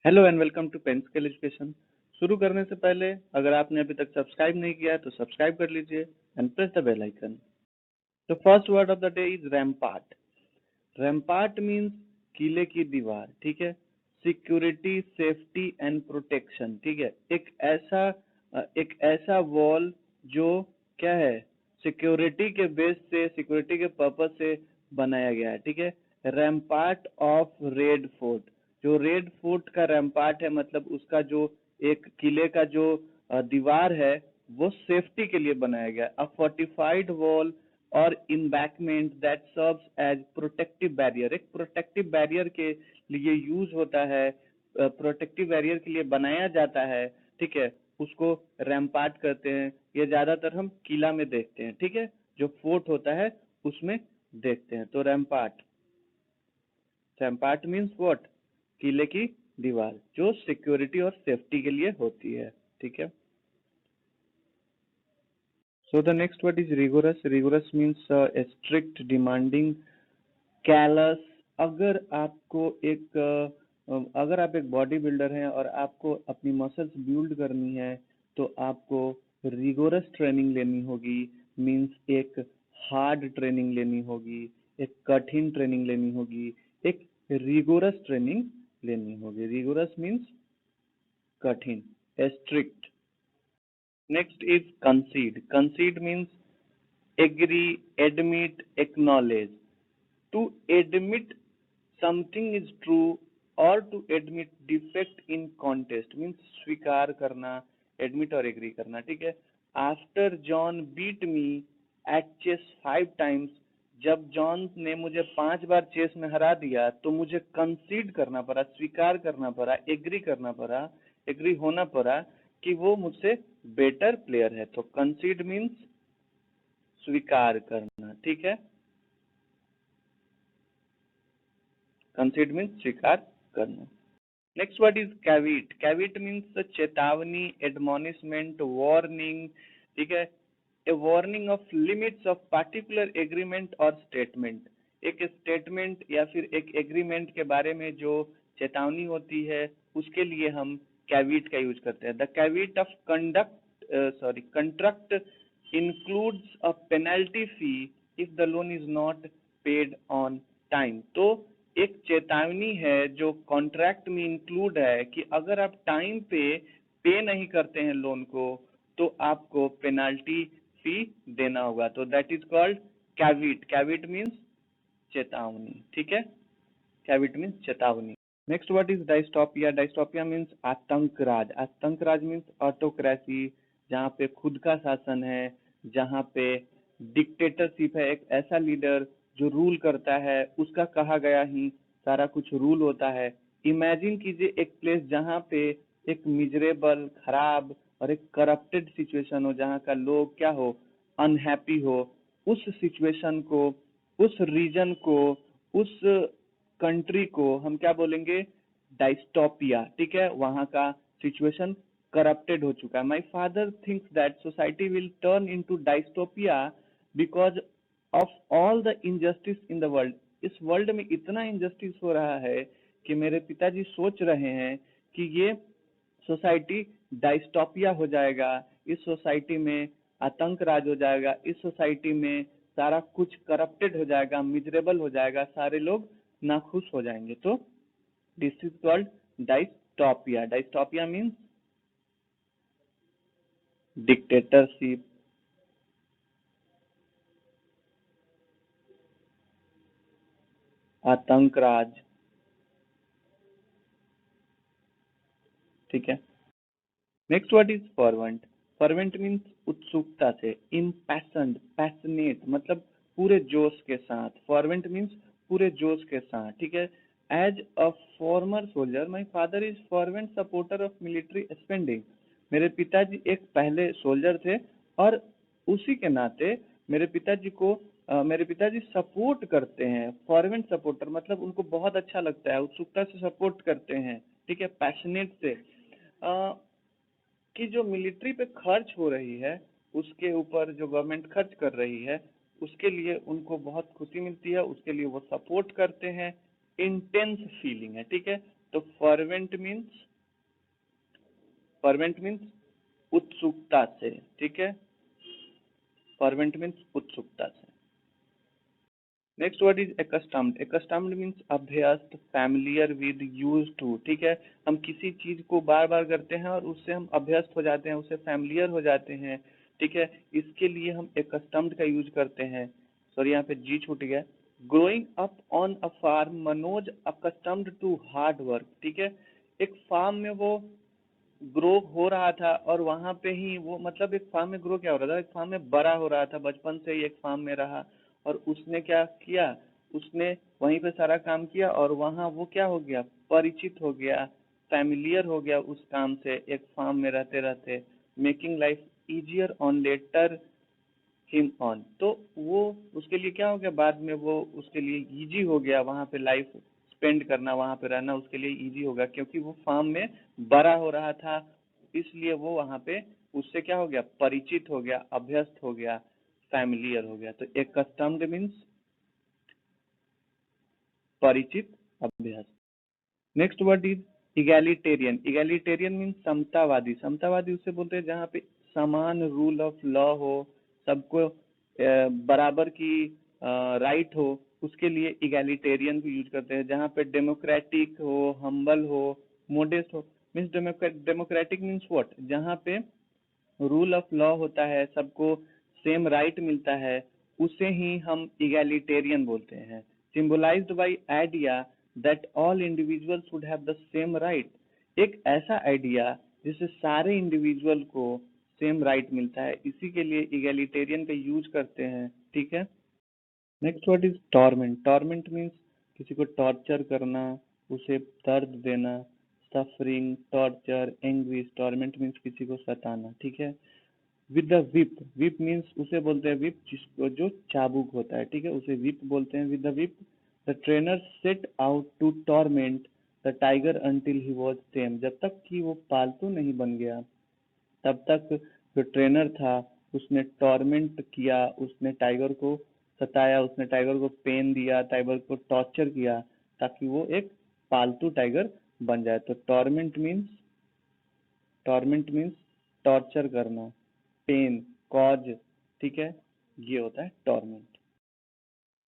Hello and welcome to Pen Scale Education. शुरू करने से पहले अगर आपने अभी तक सब्सक्राइब नहीं किया है तो सब्सक्राइब कर लीजिए and press the bell icon. The first word of the day is rampart. Rampart means किले की दीवार, ठीक है। सिक्योरिटी, सेफ्टी एंड प्रोटेक्शन, ठीक है। एक ऐसा वॉल जो क्या है, सिक्योरिटी के बेस से, सिक्योरिटी के पर्पस से बनाया गया है, ठीक है। रैम्पार्ट ऑफ रेड फोर्ट, जो रेड फोर्ट का रैम्पार्ट है, मतलब उसका जो एक किले का जो दीवार है वो सेफ्टी के लिए बनाया गया। अ फोर्टिफाइड वॉल और embankment that serves as protective barrier, एक प्रोटेक्टिव बैरियर के लिए यूज होता है, प्रोटेक्टिव बैरियर के लिए बनाया जाता है, ठीक है। उसको रैम्पार्ट करते हैं। ये ज्यादातर हम किला में देखते हैं, ठीक है, जो फोर्ट होता है उसमें देखते हैं। तो रैम्पार्ट, रैम्पार्ट मीन्स व्हाट, किले की दीवार जो सिक्योरिटी और सेफ्टी के लिए होती है, ठीक है। So the next word is rigorous. Rigorous means strict, demanding, callous. अगर आपको एक अगर आप एक बॉडी बिल्डर हैं और आपको अपनी मसल्स बिल्ड करनी है तो आपको रिगोरस ट्रेनिंग लेनी होगी। मींस एक हार्ड ट्रेनिंग लेनी होगी, एक कठिन ट्रेनिंग लेनी होगी, एक रिगोरस ट्रेनिंग लेनी होगी। रिगोरस मींस कठिन, strict. Next is कंसीड। कंसीड means agree, admit, acknowledge. To admit something is true or to admit defect in contest means स्वीकार करना, admit और agree करना, ठीक है। After John beat me at chess 5 times, जब जॉन ने मुझे 5 बार चेस में हरा दिया तो मुझे कंसीड करना पड़ा, स्वीकार करना पड़ा, एग्री करना पड़ा, एग्री होना पड़ा कि वो मुझसे बेटर प्लेयर है। तो कंसीड मीन्स स्वीकार करना, ठीक है। कंसीड मीन्स स्वीकार करना। Next word is caveat. Caveat means चेतावनी, एडमोनिशमेंट, वार्निंग, ठीक है। A warning of limits of particular agreement और स्टेटमेंट। एक स्टेटमेंट या फिर एक एग्रीमेंट के बारे में जो चेतावनी होती है उसके लिए हम कैविट का यूज करते हैं। The caveat of contract includes a penalty fee if the loan is not paid on time। तो एक चेतावनी है जो कॉन्ट्रैक्ट में इंक्लूड है कि अगर आप टाइम पे नहीं करते हैं लोन को तो आपको पेनाल्टी फी देना होगा। तो that is called caveat. Caveat means चेतावनी, ठीक है। कैविट मीन्स चेतावनी। Next word is dystopia. Dystopia means आतंकराज। आतंकराज मीन्स ऑटोक्रेसी, जहाँ पे खुद का शासन है, जहाँ पे डिक्टेटरशिप है, एक ऐसा लीडर जो रूल करता है, उसका कहा गया ही सारा कुछ रूल होता है। इमेजिन कीजिए एक प्लेस जहाँ पे एक मिजरेबल, खराब और एक करप्टेड सिचुएशन हो, जहाँ का लोग क्या हो, अनहैप्पी हो। उस सिचुएशन को, उस रीजन को, उस कंट्री को हम क्या बोलेंगे, डायस्टोपिया, ठीक है। वहां का सिचुएशन करप्टेड हो चुका है। My father thinks that society will turn into dystopia because of all the injustice in the world. इस वर्ल्ड में इतना इनजस्टिस हो रहा है कि मेरे पिताजी सोच रहे हैं कि ये सोसाइटी डायस्टोपिया हो जाएगा, इस सोसाइटी में आतंक राज हो जाएगा, इस सोसाइटी में सारा कुछ करप्टेड हो जाएगा, मिजरेबल हो जाएगा, सारे लोग नाखुश हो जाएंगे। तो this is called dystopia. Dystopia means dictatorship, आतंक राज, ठीक है। Next word is fervent. Fervent means उत्सुकता से, इम्पैशन्ड, पैशनेट, मतलब पूरे जोश के साथ। फर्वेंट मीन्स पूरे जोश के साथ, ठीक है। As a former soldier my father is fervent supporter of military spending. मेरे पिताजी एक पहले सोल्जर थे और उसी के नाते मेरे पिताजी सपोर्ट करते हैं। फॉर्वेंट सपोर्टर मतलब उनको बहुत अच्छा लगता है, उत्सुकता से सपोर्ट करते हैं, ठीक है, पैशनेट से। कि जो मिलिट्री पे खर्च हो रही है, उसके ऊपर जो गवर्नमेंट खर्च कर रही है, उसके लिए उनको बहुत खुशी मिलती है, उसके लिए वो सपोर्ट करते हैं। इंटेंस फीलिंग है, ठीक है। तो फर्वेंट मीन्स उत्सुकता से, ठीक है, फर्वेंट मीन्स उत्सुकता से। Next word is accustomed। accustomed means अभ्यस्त, फैमिलियर विद, यूज्ड टू, ठीक है, हम किसी चीज को बार बार करते हैं और उससे हम अभ्यस्त हो जाते हैं, उससे फैमिलियर हो जाते हैं, ठीक है, इसके लिए हम accustomed का यूज करते हैं। सॉरी यहाँ पे जी छूट गया। Growing up on a farm, Manoj accustomed to hard work, ठीक है, एक फार्म में वो ग्रो हो रहा था और वहां पे ही वो, मतलब एक फार्म में ग्रो क्या हो रहा था, एक फार्म में बड़ा हो रहा था, बचपन से ही एक फार्म में रहा और उसने क्या किया, उसने वहीं पे सारा काम किया और वहां वो क्या हो गया, परिचित हो गया, फैमिलियर हो गया उस काम से एक फार्म में रहते रहते। Making life easier on later him on, तो वो उसके लिए क्या हो गया, बाद में वो उसके लिए इजी हो गया, वहां पे लाइफ स्पेंड करना, वहां पे रहना उसके लिए इजी होगा, क्योंकि वो फार्म में बड़ा हो रहा था, इसलिए वो वहां पे उससे क्या हो गया, परिचित हो गया, अभ्यस्त हो गया, फैमिलियर हो गया। तो एक कस्टम्ड मीन्स परिचित, अभ्यस्त। Next word is egalitarian. Egalitarian means समतावादी। समतावादी उसे बोलते हैं जहाँ पे समान रूल ऑफ लॉ हो, सबको बराबर की राइट हो, उसके लिए इगैलिटेरियन भी यूज करते हैं। जहाँ पे डेमोक्रेटिक हो, हम्बल हो, मोडेस्ट हो, मीन्स डेमोक्रेटिक मीन्स व्हाट, जहाँ पे रूल ऑफ लॉ होता है, सबको सेम राइट मिलता है, उसे ही हम इगैलिटेरियन बोलते हैं। Symbolized by idea that all individuals would have the same right. एक ऐसा आइडिया जिससे सारे इंडिविजुअल को सेम राइट मिलता है, इसी के लिए इगैलिटेरियन का यूज करते हैं, ठीक है। Next word is torment. Torment means किसी को टॉर्चर करना, उसे दर्द देना, suffering, torture, anguish. Torment means किसी को सताना, ठीक है। With the whip. Whip means उसे बोलते हैं विप जिसको, जो चाबुक होता है, ठीक है, उसे विप बोलते हैं। With the whip the trainer set out to torment the tiger until he was tame. जब तक कि वो पालतू नहीं बन गया तब तक जो ट्रेनर था उसने टॉर्मेंट किया, उसने टाइगर को सताया, उसने टाइगर को पेन दिया, टाइगर को टॉर्चर किया, ताकि वो एक पालतू टाइगर बन जाए। तो टॉर्मेंट मीन्स टॉर्चर करना, पेन, कॉज, ठीक है, ये होता है torment.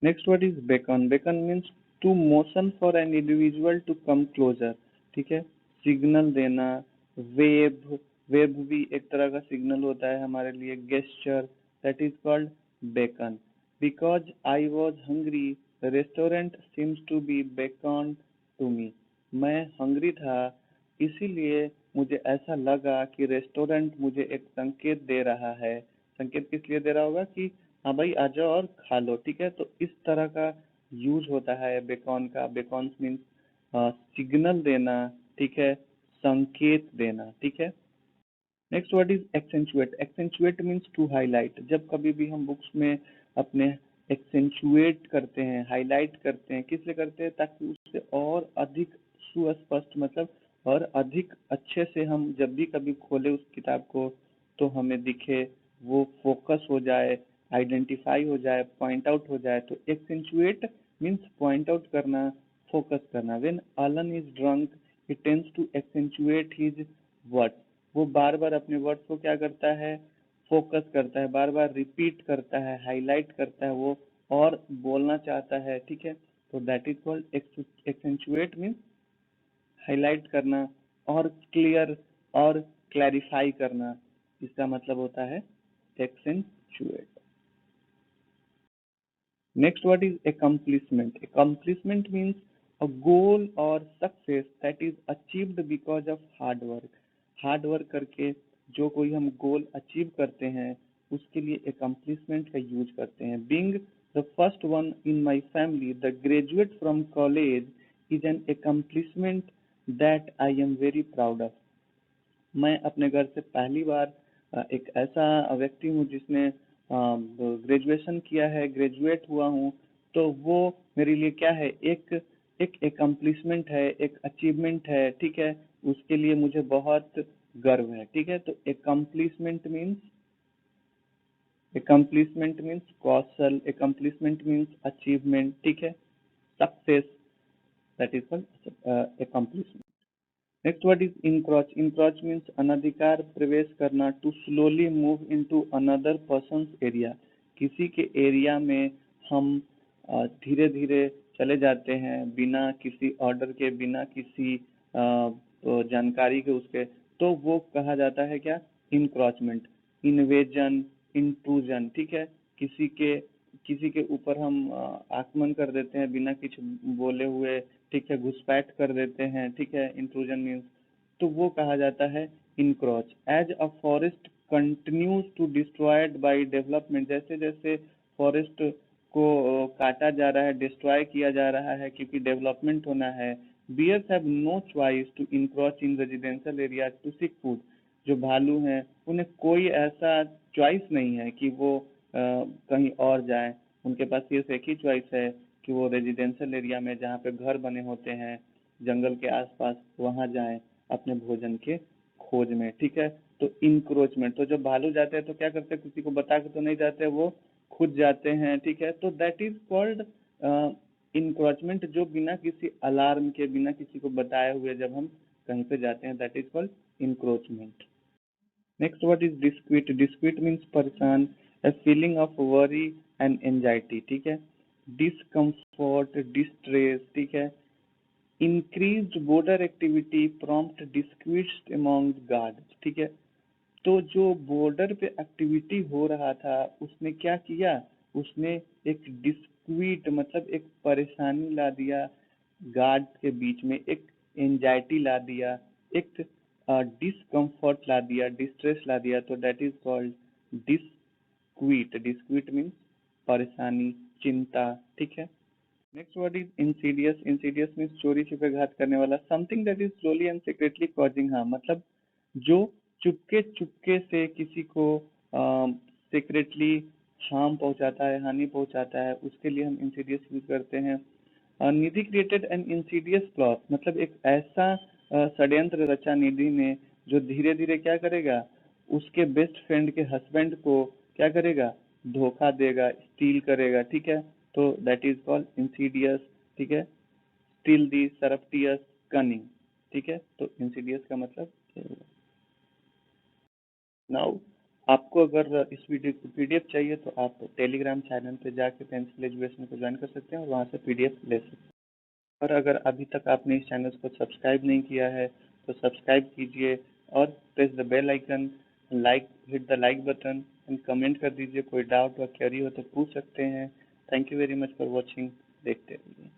Next word is beckon. Beckon means to motion for an individual to come closer, ठीक है, सिग्नल देना। वेव, वेव भी एक तरह का सिग्नल होता है हमारे लिए। Gesture, that is called beckon. Because I was hungry the restaurant seems to be beckon to me. मैं हंग्री था, इसीलिए मुझे ऐसा लगा कि रेस्टोरेंट मुझे एक संकेत दे रहा है। संकेत किस लिए दे रहा होगा कि हाँ भाई आ जाओ और खा लो, ठीक है। तो इस तरह का यूज होता है बेकॉन का। बेकॉन मीन्स सिग्नल देना, ठीक है, संकेत देना, ठीक है। Next word is accentuate. Accentuate means to highlight. जब कभी भी हम बुक्स में अपने एक्सेंचुएट करते हैं, हाईलाइट करते हैं, किस लिए करते हैं, ताकि उससे और अधिक सुस्पष्ट, मतलब और अधिक अच्छे से हम जब भी कभी खोले उस किताब को तो हमें दिखे, वो फोकस हो जाए, आइडेंटिफाई हो जाए, पॉइंट आउट हो जाए। तो एक्सेंचुएट मीन्स पॉइंट आउट करना, फोकस करना। When Alan is drunk he tends to accentuate his words. वो बार बार अपने वर्ड्स को क्या करता है, फोकस करता है, बार बार रिपीट करता है, हाईलाइट करता है, वो और बोलना चाहता है, ठीक है। तो that is called accentuate means highlight करना और क्लियर और क्लैरिफाई करना, इसका मतलब होता है accentuate. Next word is accomplishment. Accomplishment means a goal or success that is achieved because of hard work. Hard work करके जो कोई हम गोल अचीव करते हैं उसके लिए accomplishment का यूज करते हैं। Being the first one in my family, the graduate from college is an accomplishment that I am very proud of. मैं अपने घर से पहली बार एक ऐसा व्यक्ति हूँ जिसने ग्रेजुएशन किया है, ग्रेजुएट हुआ हूँ, तो वो मेरे लिए क्या है, एक एक एकम्प्लिशमेंट है, एक अचीवमेंट है, ठीक है, उसके लिए मुझे बहुत गर्व है, ठीक है। तो एकम्प्लिशमेंट मीन्स कौशल, एकम्प्लिशमेंट मीन्स अचीवमेंट, ठीक है, success, that is called accomplishment. Next word is encroach. Encroach means अनधिकार प्रवेश करना, to slowly move into another person's area. किसी के एरिया में हम धीरे धीरे चले जाते हैं बिना किसी ऑर्डर के, बिना किसी जानकारी के उसके, तो वो कहा जाता है क्या? इंक्रोचमेंट, इन्वेजन, इंट्रूजन, ठीक है। किसी के ऊपर हम आक्रमण कर देते हैं बिना कुछ बोले हुए, ठीक है, घुसपैठ कर देते हैं, ठीक है, इंट्रूजन मीन्स, तो वो कहा जाता है encroach. As a forest continues to destroyed by development, जैसे जैसे फॉरेस्ट को काटा जा रहा है, डिस्ट्रॉय किया जा रहा है क्योंकि डेवलपमेंट होना है। Bears have no choice to encroach in residential area to seek food. जो भालू हैं उन्हें कोई ऐसा चॉइस नहीं है कि वो कहीं और जाए, उनके पास सिर्फ एक ही चॉइस है कि वो रेजिडेंशियल एरिया में जहाँ पे घर बने होते हैं जंगल के आसपास, वहाँ जाएं अपने भोजन के खोज में, ठीक है। तो इंक्रोचमेंट, तो जब भालू जाते हैं तो क्या करते हैं? किसी को बता के तो नहीं जाते, वो खुद जाते हैं, ठीक है। तो दैट इज कॉल्ड इंक्रोचमेंट, जो बिना किसी अलार्म के, बिना किसी को बताए हुए जब हम कहीं पे जाते हैं, that is called encroachment. Next word is disquiet. Disquiet means परेशान, a feeling of worry and anxiety, ठीक है। डिस्कम्फर्ट, डिस्ट्रेस, ठीक है। increased border activity prompt disputes among guards, ठीक है। तो जो बॉर्डर पे एक्टिविटी हो रहा था उसने क्या किया? उसने एक डिस्क्वीट मतलब एक परेशानी ला दिया गार्ड के बीच में, एक एंजाइटी ला दिया, एक डिस्कम्फर्ट ला दिया, डिस्ट्रेस ला दिया, तो that is called डिस्क्वीट। Disquiet means परेशानी, चिंता, ठीक है। Next word is Insidious. Insidious means चोरी छुपे घात करने वाला, something that is slowly and secretly causing harm, मतलब जो चुपके चुपके से किसी को सीक्रेटली हार्म पहुंचाता है, हानि पहुंचाता है, उसके लिए हम इंसीडियस यूज करते हैं। निधि क्रिएटेड एन इंसीडियस प्लॉट, मतलब एक ऐसा षड्यंत्र रचा निधि ने जो धीरे धीरे क्या करेगा? उसके बेस्ट फ्रेंड के हस्बैंड को क्या करेगा? धोखा देगा, स्टील करेगा, ठीक है। तो दैट इज कॉल्ड इंसीडियस, ठीक है। स्टील दी, सरप्टियस, कनिंग, ठीक है। तो इंसीडियस का मतलब ये हुआ। नाउ आपको अगर इस वीडियो की पीडीएफ चाहिए तो आप टेलीग्राम चैनल पे जाके पेंसिल एजुकेशन को ज्वाइन कर सकते हैं और वहाँ से पीडीएफ ले सकते हैं। और अगर अभी तक आपने इस चैनल को सब्सक्राइब नहीं किया है तो सब्सक्राइब कीजिए और press the bell icon, like, hit the like button and comment कर दीजिए। कोई डाउट या क्वेरी हो तो पूछ सकते हैं। Thank you very much for watching. देखते रहिए।